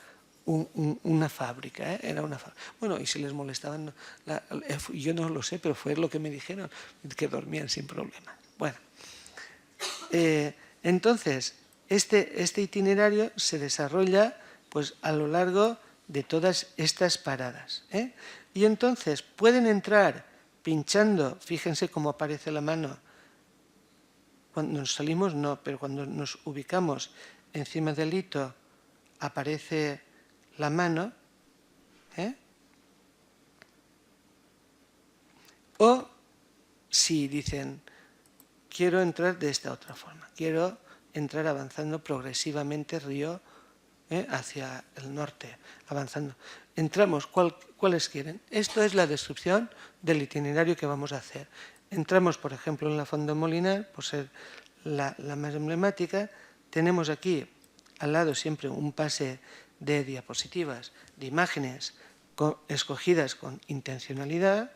una fábrica, era una fábrica. Bueno, y si les molestaban, yo no lo sé, pero fue lo que me dijeron, que dormían sin problema. Bueno, entonces, este itinerario se desarrolla pues, a lo largo de todas estas paradas. Y entonces pueden entrar pinchando, fíjense cómo aparece la mano. Cuando nos salimos no, pero cuando nos ubicamos encima del hito aparece la mano, o si dicen, quiero entrar de esta otra forma, quiero entrar avanzando progresivamente río hacia el norte, avanzando. Entramos, ¿cuáles quieren? Esto es la descripción del itinerario que vamos a hacer. Entramos, por ejemplo, en la Font del Molinar, por ser la más emblemática. Tenemos aquí al lado siempre un pase de diapositivas, de imágenes escogidas con intencionalidad.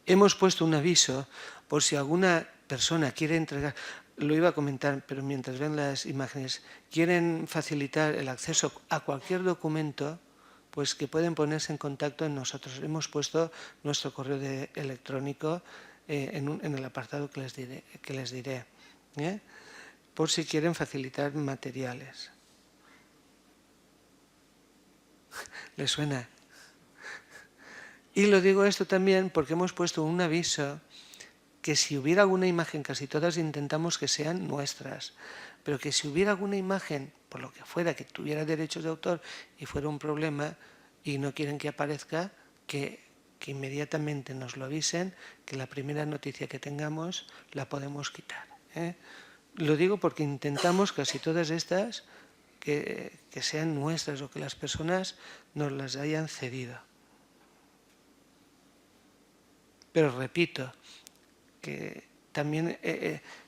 Hemos puesto un aviso por si alguna persona quiere entregar, lo iba a comentar, pero mientras ven las imágenes, quieren facilitar el acceso a cualquier documento, pues que pueden ponerse en contacto en nosotros. Hemos puesto nuestro correo electrónico en el apartado que les diré, por si quieren facilitar materiales. ¿Les suena? Y lo digo esto también porque hemos puesto un aviso que si hubiera alguna imagen, casi todas intentamos que sean nuestras, pero que si hubiera alguna imagen, por lo que fuera, que tuviera derechos de autor y fuera un problema y no quieren que aparezca, que inmediatamente nos lo avisen, que la primera noticia que tengamos la podemos quitar. Lo digo porque intentamos casi todas estas que sean nuestras o que las personas nos las hayan cedido. Pero repito, que también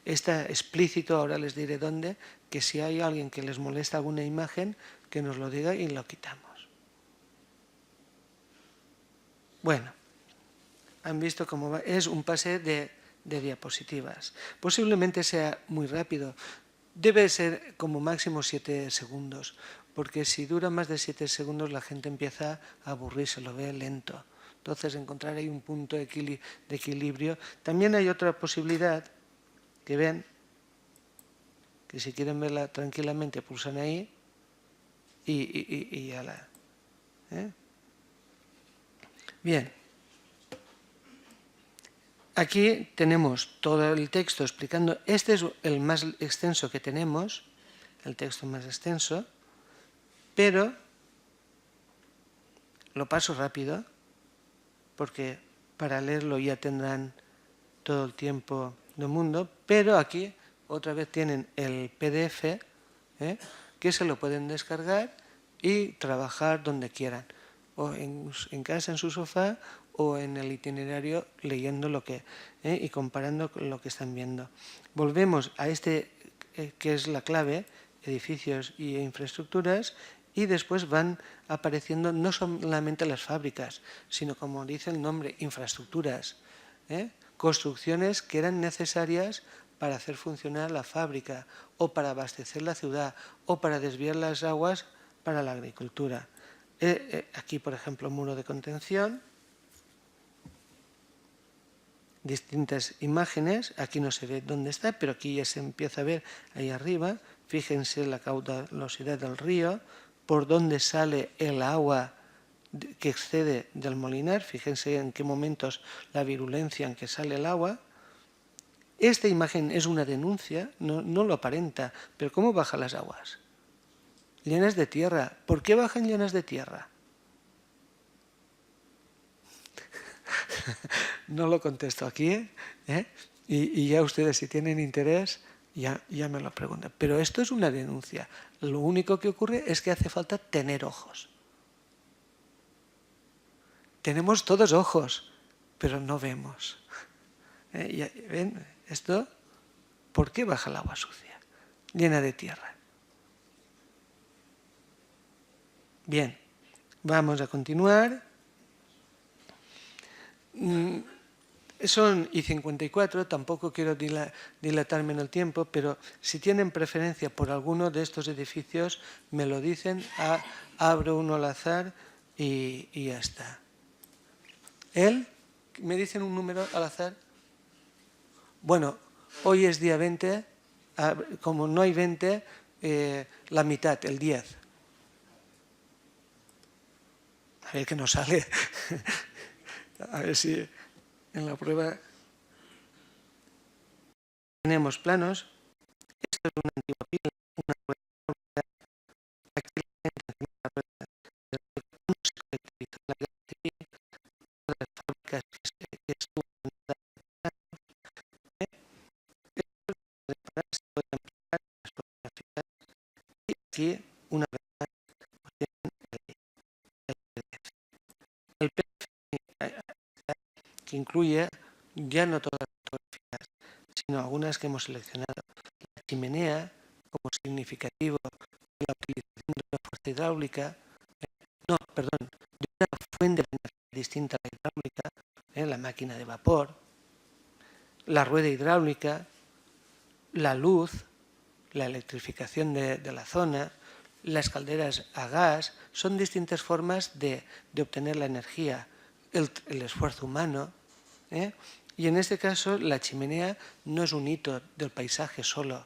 está explícito, ahora les diré dónde, que si hay alguien que les molesta alguna imagen, que nos lo diga y lo quitamos. Bueno, han visto cómo va. Es un pase de diapositivas. Posiblemente sea muy rápido. Debe ser como máximo 7 segundos, porque si dura más de 7 segundos la gente empieza a aburrirse, lo ve lento. Entonces, encontrar ahí un punto de equilibrio. También hay otra posibilidad, que ven, que si quieren verla tranquilamente pulsan ahí y ya la... Bien. Aquí tenemos todo el texto explicando, este es el más extenso que tenemos, el texto más extenso, pero lo paso rápido, porque para leerlo ya tendrán todo el tiempo del mundo, pero aquí otra vez tienen el PDF, que se lo pueden descargar y trabajar donde quieran, o en casa, en su sofá, o en el itinerario leyendo lo que y comparando con lo que están viendo. Volvemos a este que es la clave, edificios y infraestructuras, y después van apareciendo no solamente las fábricas, sino, como dice el nombre, infraestructuras, construcciones que eran necesarias para hacer funcionar la fábrica, o para abastecer la ciudad, o para desviar las aguas para la agricultura. Aquí, por ejemplo, muro de contención, distintas imágenes, aquí no se ve dónde está, pero aquí ya se empieza a ver ahí arriba. Fíjense la caudalosidad del río, por dónde sale el agua que excede del molinar, fíjense en qué momentos la virulencia en que sale el agua. Esta imagen es una denuncia, no lo aparenta, pero ¿cómo bajan las aguas? Llenas de tierra. ¿Por qué bajan llenas de tierra? No lo contesto aquí, y ya ustedes, si tienen interés, ya me lo preguntan. Pero esto es una denuncia. Lo único que ocurre es que hace falta tener ojos. Tenemos todos ojos, pero no vemos. ¿Ven esto? ¿Por qué baja el agua sucia, llena de tierra? Bien, vamos a continuar. Son y 54, tampoco quiero dilatarme en el tiempo, pero si tienen preferencia por alguno de estos edificios, me lo dicen, abro uno al azar y ya está. ¿Me dicen un número al azar? Bueno, hoy es día 20, como no hay 20, la mitad, el 10. A ver qué nos sale. A ver si en la prueba tenemos planos. Esto es una antigua pila, una rueda hidráulica. Aquí la gente encima de la rueda no se caracterizó la guerra civil, de las fábricas que estuvo en la prepararse, puede ampliar las fotografías. Y aquí, una vez más, el PDF que incluye ya no todas las fotografías, sino algunas que hemos seleccionado. La chimenea, como significativo de la utilización de una fuerza hidráulica, de una fuente de energía distinta a la hidráulica, la máquina de vapor, la rueda hidráulica, la luz, la electrificación de la zona, las calderas a gas, son distintas formas de obtener la energía, el esfuerzo humano. Y en este caso la chimenea no es un hito del paisaje solo,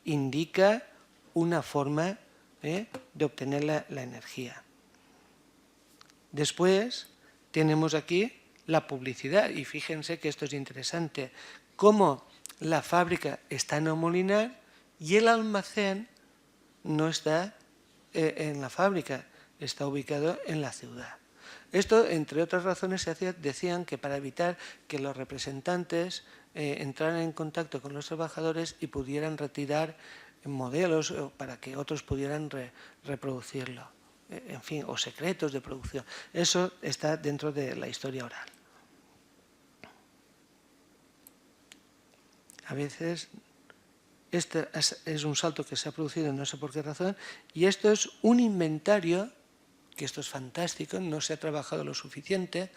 indica una forma de obtener la energía. Después tenemos aquí la publicidad, y fíjense que esto es interesante, cómo la fábrica está en el molinar y el almacén no está en la fábrica, está ubicado en la ciudad. Esto, entre otras razones, decían que para evitar que los representantes entraran en contacto con los trabajadores y pudieran retirar modelos para que otros pudieran reproducirlo. En fin, o secretos de producción. Eso está dentro de la historia oral. A veces, este es un salto que se ha producido, no sé por qué razón, y esto es un inventario, que esto es fantástico, no se ha trabajado lo suficiente,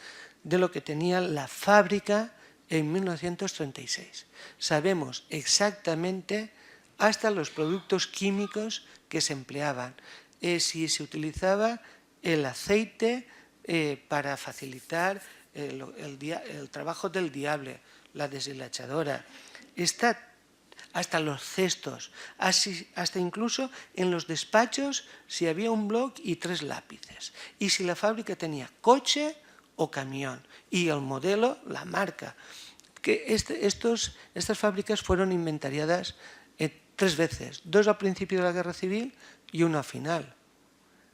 de lo que tenía la fábrica en 1936. Sabemos exactamente hasta los productos químicos que se empleaban. si se utilizaba el aceite para facilitar el trabajo del diable, la deshilachadora. Está hasta los cestos, hasta incluso en los despachos si había un bloc y 3 lápices. Y si la fábrica tenía coche o camión. Y el modelo, la marca. Que estas fábricas fueron inventariadas 3 veces. 2 al principio de la Guerra Civil y 1 al final.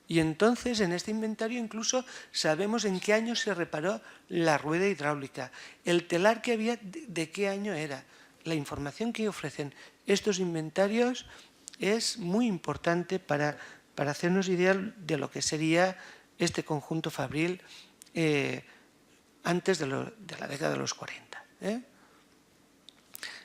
Y entonces en este inventario incluso sabemos en qué año se reparó la rueda hidráulica, el telar que había, de qué año era. La información que ofrecen estos inventarios es muy importante para hacernos idea de lo que sería este conjunto fabril antes de la década de los 40.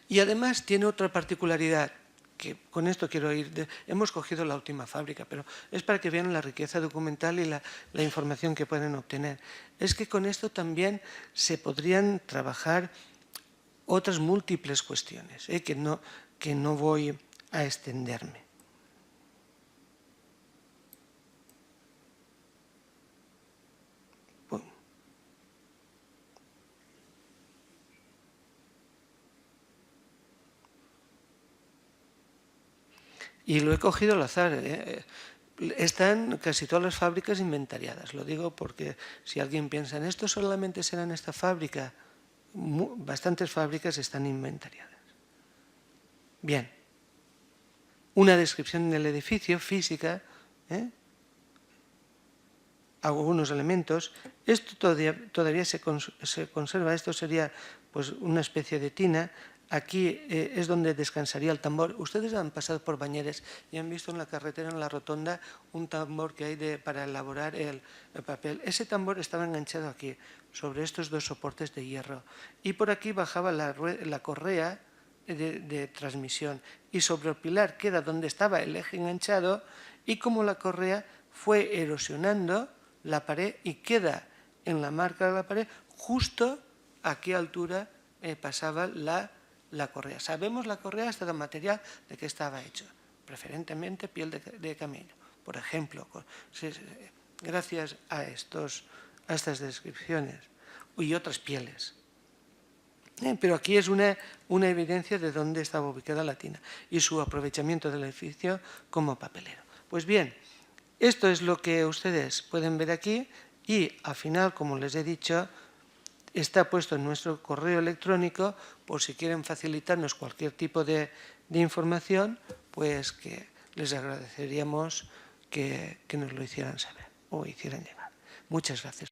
Y además tiene otra particularidad, que con esto quiero ir, hemos cogido la última fábrica, pero es para que vean la riqueza documental y la información que pueden obtener. Es que con esto también se podrían trabajar otras múltiples cuestiones, que no voy a extenderme. Bueno. Y lo he cogido al azar. Están casi todas las fábricas inventariadas. Lo digo porque si alguien piensa en esto solamente será en esta fábrica, bastantes fábricas están inventariadas. Bien, una descripción del edificio física, algunos elementos. Esto todavía se conserva, esto sería pues una especie de tina. Aquí es donde descansaría el tambor. Ustedes han pasado por Bañeres y han visto en la carretera, en la rotonda, un tambor que hay para elaborar el papel. Ese tambor estaba enganchado aquí, sobre estos 2 soportes de hierro. Y por aquí bajaba la correa de transmisión. Y sobre el pilar queda donde estaba el eje enganchado, y como la correa fue erosionando la pared y queda en la marca de la pared justo a qué altura pasaba la correa. Sabemos la correa hasta el material de que estaba hecho, preferentemente piel de camello, por ejemplo, gracias a estas descripciones y otras pieles. Pero aquí es una evidencia de dónde estaba ubicada la tina y su aprovechamiento del edificio como papelero. Pues bien, esto es lo que ustedes pueden ver aquí y al final, como les he dicho, está puesto en nuestro correo electrónico por si quieren facilitarnos cualquier tipo de información, pues que les agradeceríamos que nos lo hicieran saber o hicieran llegar. Muchas gracias.